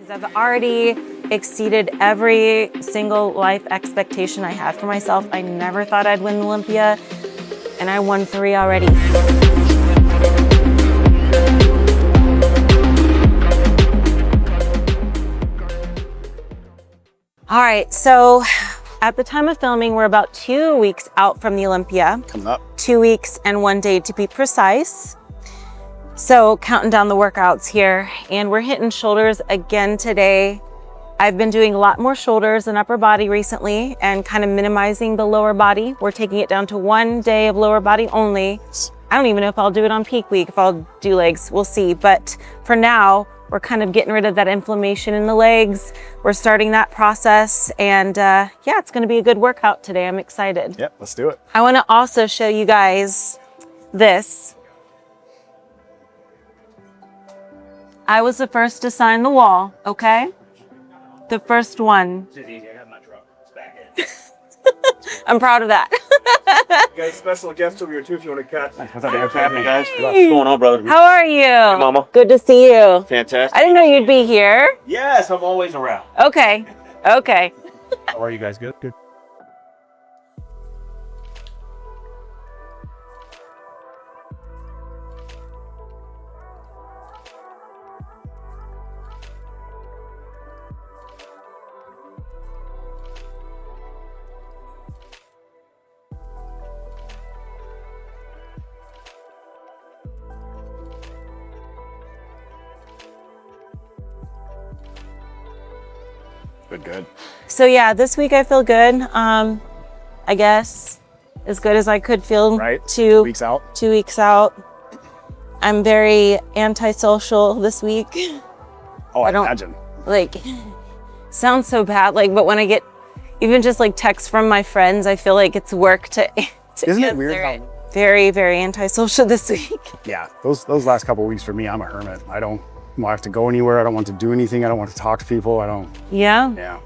I've already exceeded every single life expectation I had for myself. I never thought I'd win Olympia, and I won 3 already. All right, so at the time of filming, we're about 2 weeks out from the Olympia. Coming up. 2 weeks and 1 day to be precise. So counting down the workouts here, and we're hitting shoulders again today. I've been doing a lot more shoulders and upper body recently and kind of minimizing the lower body. We're taking it down to 1 day of lower body only. I don't even know if I'll do it on peak week, if I'll do legs, we'll see. But for now, we're kind of getting rid of that inflammation in the legs. We're starting that process, and yeah, it's gonna be a good workout today. I'm excited. Yep, let's do it. I wanna also show you guys this. I was the first to sign the wall, okay? The first one. It's easy, I got my truck. It's back in. I'm proud of that. You got a special guest over here too if you want to cut. What's happening, guys? What's going on, brother? How are you? Hey, Mama. Good to see you. Fantastic. I didn't know you'd be here. Yes, I'm always around. Okay, okay. How are you guys? Good? Good. Good. So yeah, this week I feel good. I guess as good as I could feel. Right. 2 weeks out. 2 weeks out. I'm very antisocial this week. Oh, I don't- imagine. Like, sounds so bad. Like, but when I get even just like texts from my friends, I feel like it's work to Isn't it answer weird how- it. Very, very antisocial this week. Yeah, those last couple of weeks for me, I'm a hermit. I don't have to go anywhere. I don't want to do anything. I don't want to talk to people. I don't. Yeah. Yeah.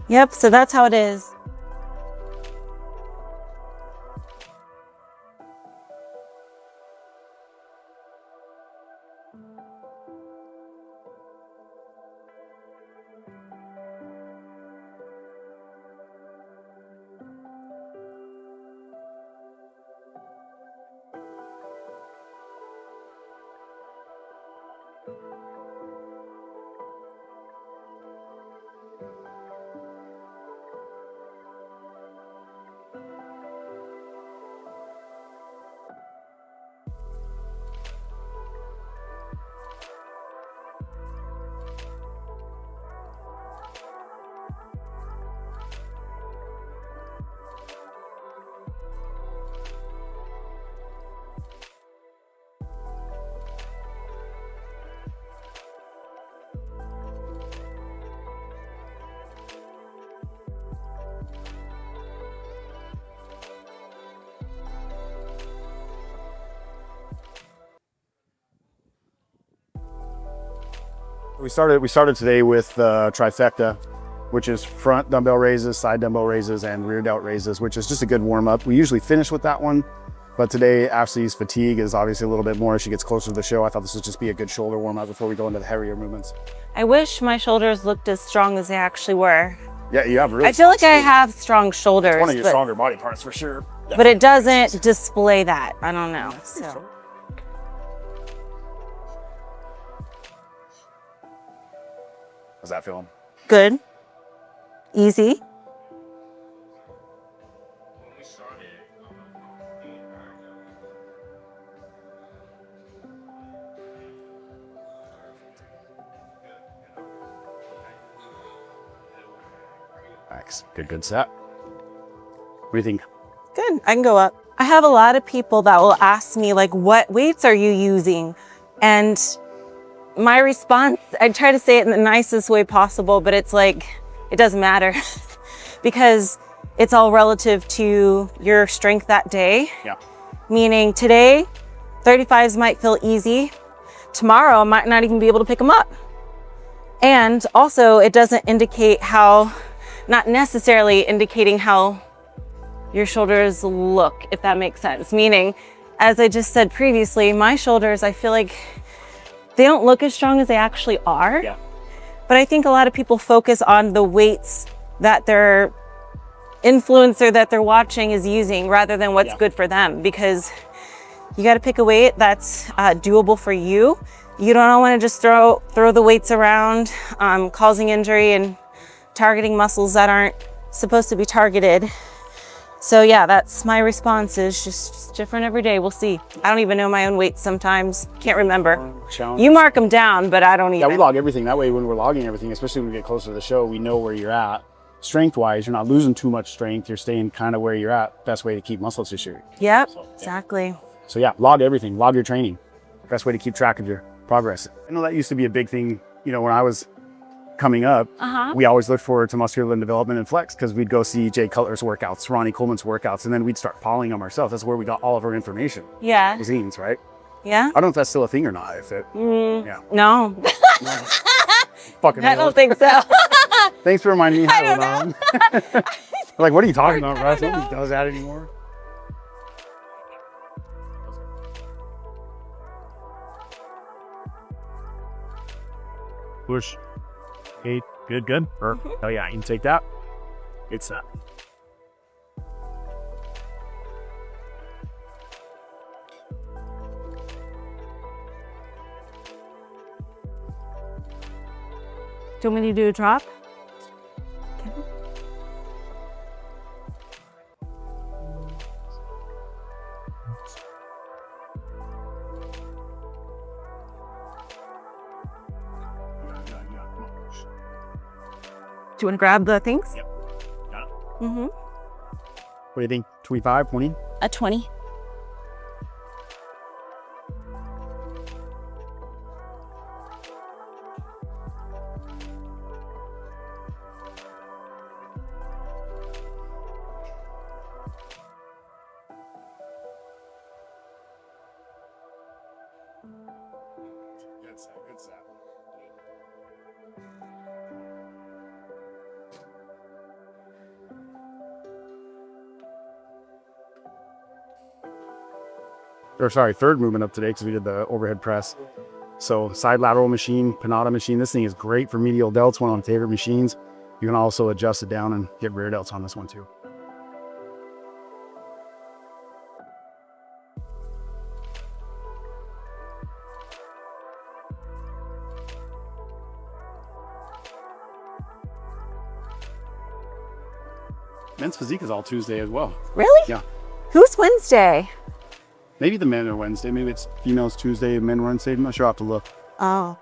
Yep. So that's how it is. We started today with trifecta, which is front dumbbell raises, side dumbbell raises, and rear delt raises, which is just a good warm up. We usually finish with that one, but today Ashley's fatigue is obviously a little bit more as she gets closer to the show. I thought this would just be a good shoulder warm up before we go into the heavier movements. I wish my shoulders looked as strong as they actually were. Yeah, you have really. I feel like I have strong shoulders. One of your but, stronger body parts for sure. but it doesn't display that. I don't know. So. How's that feeling? Good. Easy. Nice. Good set. What do you think? Good. I can go up. I have a lot of people that will ask me, like, what weights are you using? And my response, I try to say it in the nicest way possible, but it's like, it doesn't matter because it's all relative to your strength that day. Yeah. Meaning today, 35s might feel easy. Tomorrow, I might not even be able to pick them up. And also, it doesn't indicate how, not necessarily indicating how your shoulders look, if that makes sense. Meaning, as I just said previously, my shoulders, I feel like they don't look as strong as they actually are. Yeah. But I think a lot of people focus on the weights that their influencer that they're watching is using rather than what's good for them, because you got to pick a weight that's doable for you. You don't want to just throw the weights around, causing injury and targeting muscles that aren't supposed to be targeted. So yeah, that's my response, is just different every day. We'll see. I don't even know my own weights sometimes. Can't remember. Challenge. You mark them down, but I don't even. Yeah, we log everything. That way when we're logging everything, especially when we get closer to the show, we know where you're at. Strength-wise, you're not losing too much strength. You're staying kind of where you're at. Best way to keep muscle tissue. Yep, exactly. So yeah, log everything. Log your training. Best way to keep track of your progress. I know that used to be a big thing, you know, when I was coming up. We always looked forward to muscular development and flex because we'd go see Jay Cutler's workouts, Ronnie Coleman's workouts, and then we'd start following them ourselves. That's where we got all of our information. Yeah. Zines, right? Yeah. I don't know if that's still a thing or not. If it, yeah. No. Fucking I don't think so. Thanks for reminding me. I don't know. Like, what are you talking about, Russ? Nobody does that anymore. Push. 8. Good, good. Oh yeah, you can take that. It's that. Do you want me to do a drop? Okay. Do you want to grab the things? Yep. Got it. Mm-hmm. What do you think? 25, 20? A 20. Good set, good set. Or sorry, third movement up today because we did the overhead press. So side lateral machine, Panada machine. This thing is great for medial delts, one of my favorite machines. You can also adjust it down and get rear delts on this one too. Men's physique is all Tuesday as well. Really? Yeah. Who's Wednesday? Maybe the men are Wednesday. Maybe it's females Tuesday, men Wednesday. I'm not sure. I'll have to look. Oh.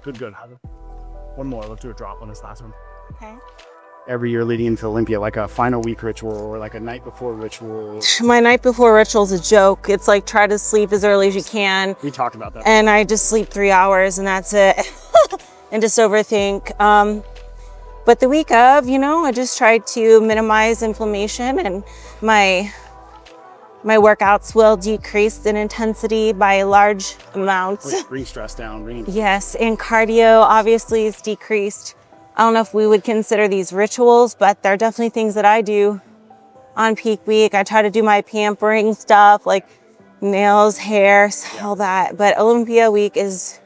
Good, good. One more. Let's do a drop on this last one. Okay. Every year leading into Olympia, like a final week ritual or like a night before ritual. My night before ritual is a joke. It's like try to sleep as early as you can. We talked about that. And I just sleep 3 hours and that's it. And just overthink. But the week of, you know, I just try to minimize inflammation, and my workouts will decrease in intensity by large amounts. Bring stress down. Yes, and cardio obviously is decreased. I don't know if we would consider these rituals, but they're definitely things that I do on peak week. I try to do my pampering stuff like nails, hair, all that. But Olympia week is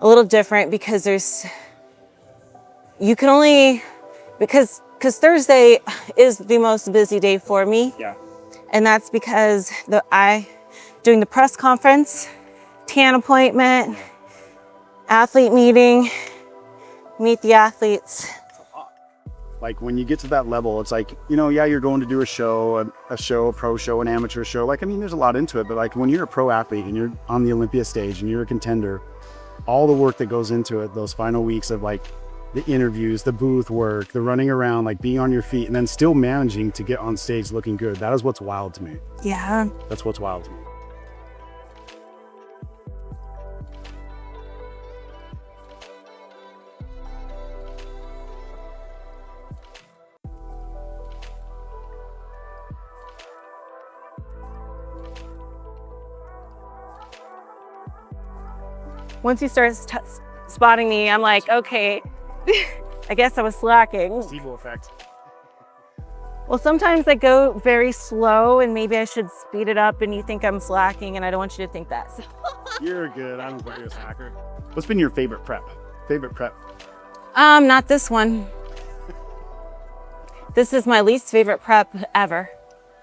a little different because because Thursday is the most busy day for me. Yeah. And that's because doing the press conference, tan appointment, athlete meeting, meet the athletes. Like when you get to that level, it's like, you know, yeah, you're going to do a show, a pro show, an amateur show. Like, I mean, there's a lot into it, but like when you're a pro athlete and you're on the Olympia stage and you're a contender, all the work that goes into it, those final weeks of like the interviews, the booth work, the running around, like being on your feet and then still managing to get on stage looking good. That is what's wild to me. Yeah. That's what's wild to me. Once he starts spotting me, I'm like, okay, I guess I was slacking. Placebo effect. Well, sometimes I go very slow and maybe I should speed it up and you think I'm slacking and I don't want you to think that. So. You're good. I don't think you're a slacker. What's been your favorite prep? Favorite prep? Not this one. This is my least favorite prep ever.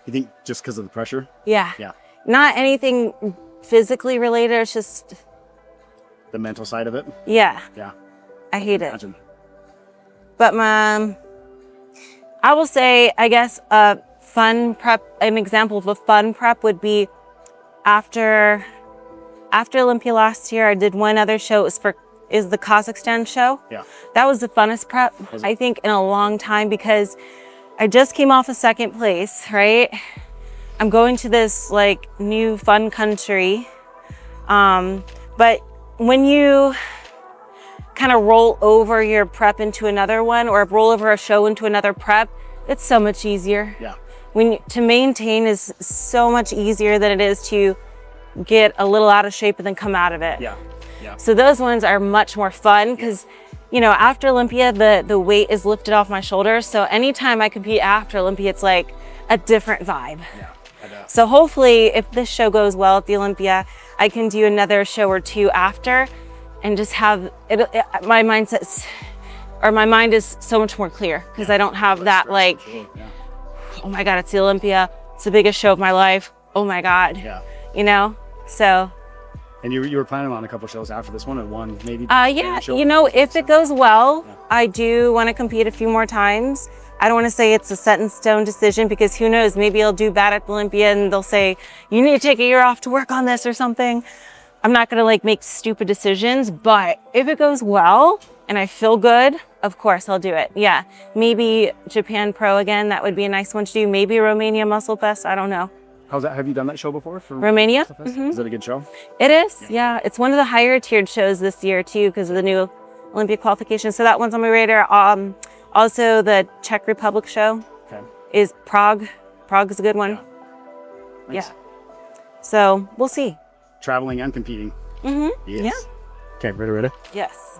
You think just because of the pressure? Yeah. Yeah. Not anything physically related. It's just The mental side of it? yeah. Yeah. I hate it. Imagine. But I will say, I guess a fun prep, an example of a fun prep would be after Olympia last year, I did one other show. It was the Kazakhstan show. Yeah. That was the funnest prep, I think, in a long time because I just came off of second place, right? I'm going to this like new fun country. But when you kind of roll over your prep into another one or roll over a show into another prep, it's so much easier. Yeah. To maintain is so much easier than it is to get a little out of shape and then come out of it. Yeah. Yeah. So those ones are much more fun because, you know, after Olympia, the weight is lifted off my shoulders. So anytime I compete after Olympia, it's like a different vibe. Yeah. I know. So hopefully if this show goes well at the Olympia, I can do another show or two after and just have my mindset, or my mind is so much more clear because I don't have that like, Sure. Yeah. oh my God, it's the Olympia. It's the biggest show of my life. Oh my God. Yeah. You know, so. And you were planning on a couple shows after this one, or one maybe? Yeah, you know, if it goes well, I do want to compete a few more times. I don't want to say it's a set in stone decision because who knows, maybe I'll do bad at the Olympia and they'll say, you need to take a year off to work on this or something. I'm not going to like make stupid decisions, but if it goes well and I feel good, of course I'll do it. Yeah, maybe Japan Pro again. That would be a nice one to do. Maybe Romania Muscle Fest. I don't know. How's that? Have you done that show before? For Romania? Mm-hmm. Is it a good show? It is, yeah. It's one of the higher tiered shows this year too because of the new Olympic qualifications. So that one's on my radar. Also the Czech Republic show is Prague. Prague is a good one. Yeah. Nice. Yeah. So we'll see. Traveling and competing. Mm-hmm. Yes. Yeah. Okay, ready? Yes.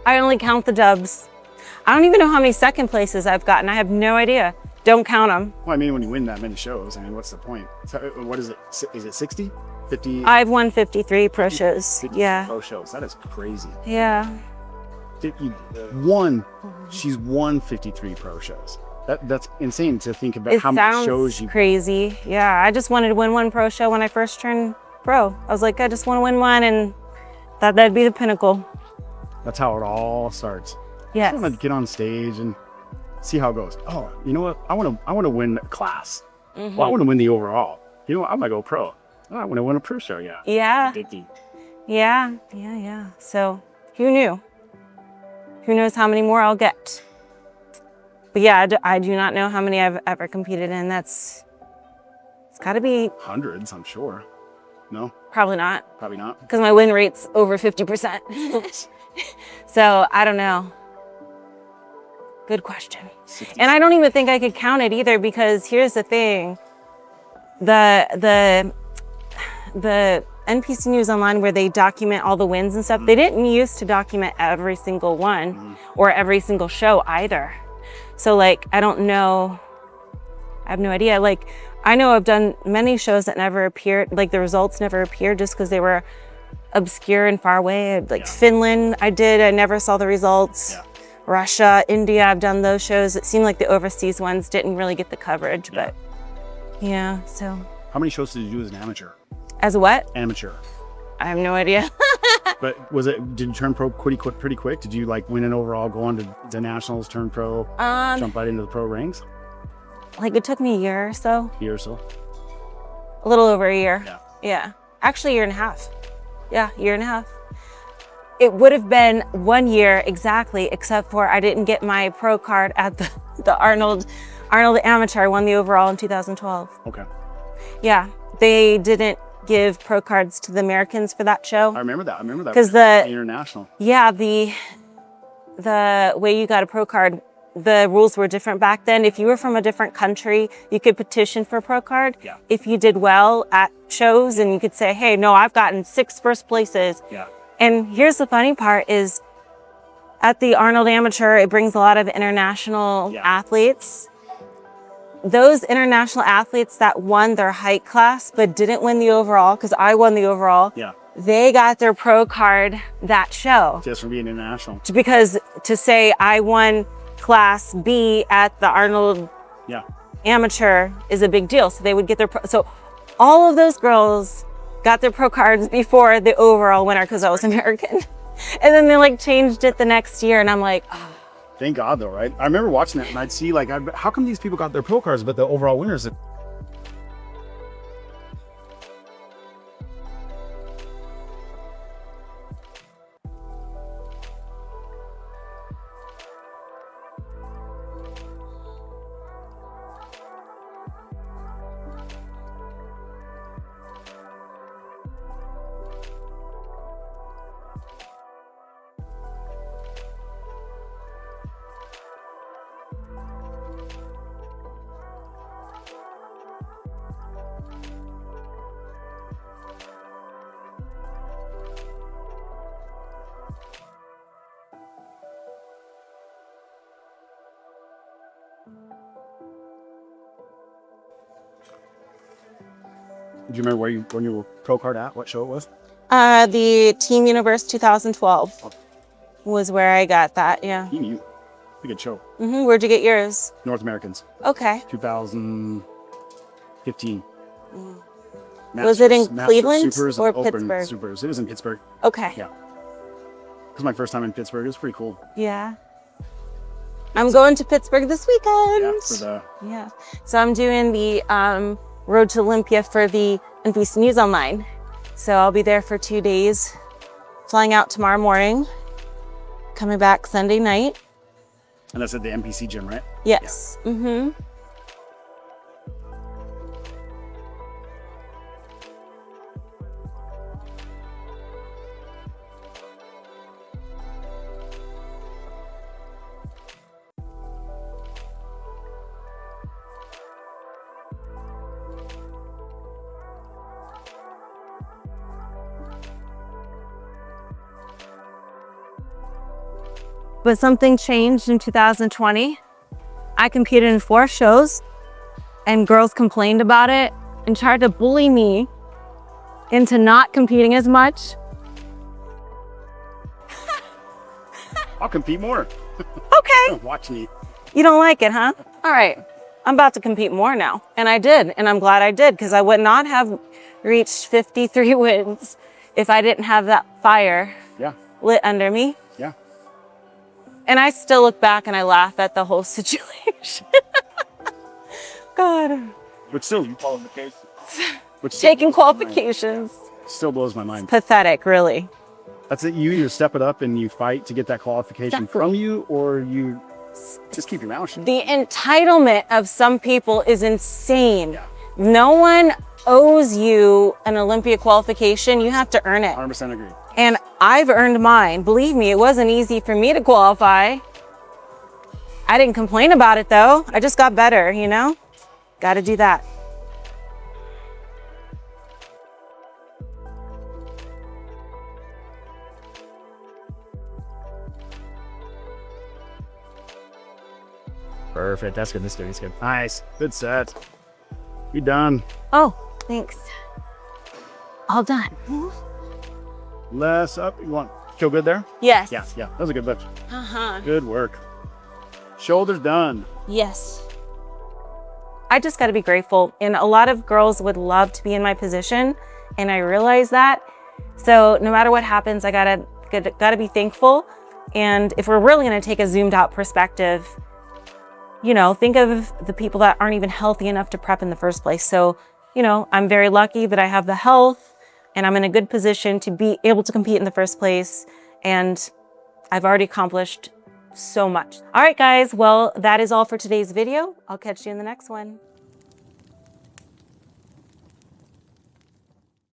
I only count the dubs. I don't even know how many second places I've gotten. I have no idea. Don't count them. Well, I mean, when you win that many shows, I mean, what's the point? So, what is it? Is it 60? 50? I've won 53 pro shows. 50 Yeah. pro shows. That is crazy. Yeah. 51. She's won 53 pro shows. That's insane to think about It how many sounds shows you. crazy. Yeah. I just wanted to win one pro show when I first turned pro. I was like, I just want to win one, and that'd be the pinnacle. That's how it all starts. Yes. I want to get on stage and see how it goes. Oh, you know what? I want to win a class. Mm-hmm. Well, I want to win the overall. You know what? I might go pro. Oh, I want to win a pro show. Yeah. Yeah. Addicting. Yeah. So who knew? Who knows how many more I'll get? But yeah, I do not know how many I've ever competed in. It's got to be Hundreds, I'm sure. No, probably not, probably not. because my win rate's over 50%. So I don't know. Good question. 60. And I don't even think I could count it either, because here's the thing. The NPC News Online, where they document all the wins and stuff, they didn't used to document every single one or every single show either. So like, I don't know. I have no idea. Like, I know I've done many shows that never appeared, like the results never appeared just because they were obscure and far away. Like Finland, I never saw the results. Yeah. Russia, India, I've done those shows. It seemed like the overseas ones didn't really get the coverage, but yeah, so. How many shows did you do as an amateur? As a what? Amateur. I have no idea. But did you turn pro pretty quick? Did you like win an overall, go on to the nationals, turn pro, jump right into the pro ranks? Like it took me a year or so. A year or so? A little over a year. Yeah. Actually, a year and a half. Yeah, year and a half. It would have been 1 year exactly, except for I didn't get my pro card at the Arnold Amateur. I won the overall in 2012. Okay. Yeah, they didn't give pro cards to the Americans for that show. I remember that. 'Cause the- international. Yeah, the way you got a pro card, the rules were different back then. If you were from a different country, you could petition for a pro card. Yeah. If you did well at shows, and you could say, hey, no, I've gotten 6 first places. Yeah. And here's the funny part is at the Arnold Amateur, it brings a lot of international athletes. Those international athletes that won their height class but didn't win the overall, because I won the overall, Yeah. they got their pro card that show. Just from being international. Because to say I won class B at the Arnold Yeah. Amateur is a big deal. So they would get their so all of those girls got their pro cards before the overall winner because I was American. And then they like changed it the next year, and I'm like, oh. Thank God though, right? I remember watching that and I'd see like, how come these people got their pro cards, but the overall winners? Do you remember when you were pro card at? What show it was? The Team Universe 2012 was where I got that. Yeah. You. A good show. Where'd you get yours? North Americans. Okay. 2015. Was it in Masters, Cleveland Supers, or Open Pittsburgh? Supers. It was in Pittsburgh. Okay. Yeah. It was my first time in Pittsburgh. It was pretty cool. Yeah. I'm going to Pittsburgh this weekend. Yeah. For the Yeah. So I'm doing the Road to Olympia for the NBC News Online. So I'll be there for 2 days, flying out tomorrow morning, coming back Sunday night. and that's at the NPC gym, right? Yes. Yeah. Mm-hmm. But something changed in 2020. I competed in 4 shows and girls complained about it and tried to bully me into not competing as much. I'll compete more. Okay. Watch me. You don't like it, huh? All right. I'm about to compete more now. And I did. And I'm glad I did, because I would not have reached 53 wins if I didn't have that fire lit under me. Yeah. And I still look back and I laugh at the whole situation. God. But still, Qualifications. Taking qualifications. Still blows my mind. Pathetic, really. That's it. You either step it up and you fight to get that qualification Exactly. from you, or you just keep your mouth shut. The entitlement of some people is insane. Yeah. No one owes you an Olympia qualification. You have to earn it. 100% agree. And I've earned mine. Believe me, it wasn't easy for me to qualify. I didn't complain about it though. I just got better, you know? Got to do that. Perfect. That's good. This is good. Nice. Good set. You done. Oh, thanks. All done. Less up. You want feel good there? Yes. Yeah. Yeah. That was a good lift. Uh-huh. Good work. Shoulders done. Yes. I just got to be grateful. And a lot of girls would love to be in my position. And I realize that. So no matter what happens, I gotta be thankful. And if we're really going to take a zoomed out perspective, you know, think of the people that aren't even healthy enough to prep in the first place. So, you know, I'm very lucky that I have the health and I'm in a good position to be able to compete in the first place. And I've already accomplished so much. All right, guys. Well, that is all for today's video. I'll catch you in the next one.